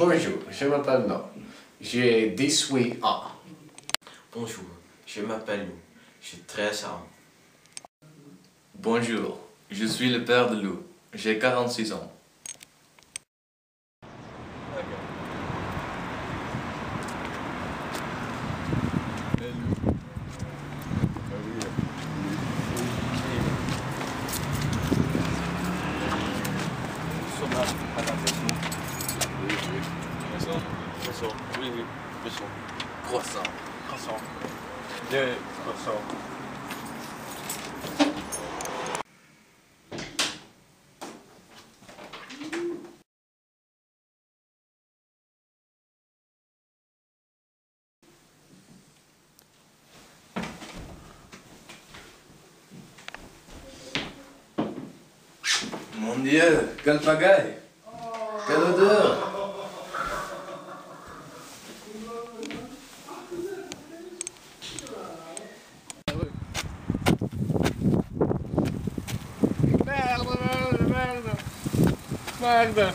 Bonjour, je m'appelle No. J'ai 18 ans. Bonjour, je m'appelle Lou. J'ai 13 ans. Bonjour, je suis le père de Lou. J'ai 46 ans. À la maison. Oui, oui. Maison. Maison. Oui, oui. Maison. Croissant. Croissant. Deux croissants. Mon Dieu, quelle pagaille! Quelle odeur! Merde.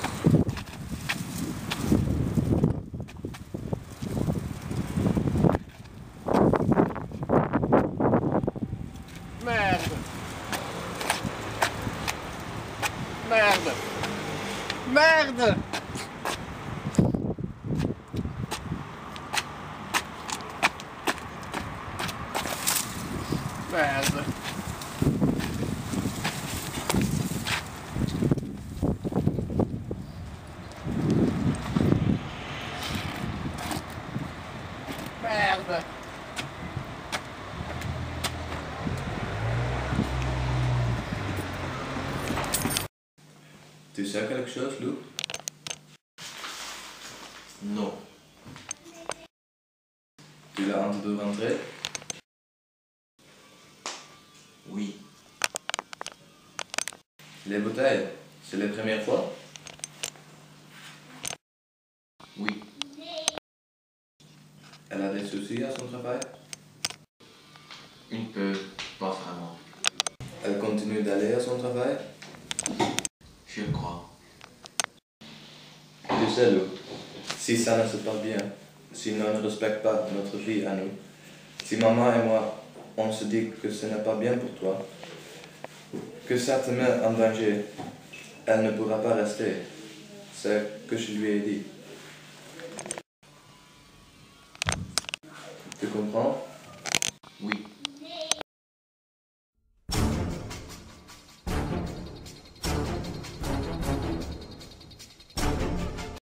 Merde. Merde. Merde. Merde. Merde. Tu sais quelque chose, Lou? Non. Tu l'as honte de rentrer? Oui. Les bouteilles, c'est la première fois? Oui. Elle a des soucis à son travail? Un peu. Pas vraiment. Elle continue d'aller à son travail? Je crois. Tu sais, Lou, si ça ne se passe bien, si on ne respecte pas notre vie à nous, si maman et moi, on se dit que ce n'est pas bien pour toi, que ça te met en danger, elle ne pourra pas rester. C'est ce que je lui ai dit. Tu comprends?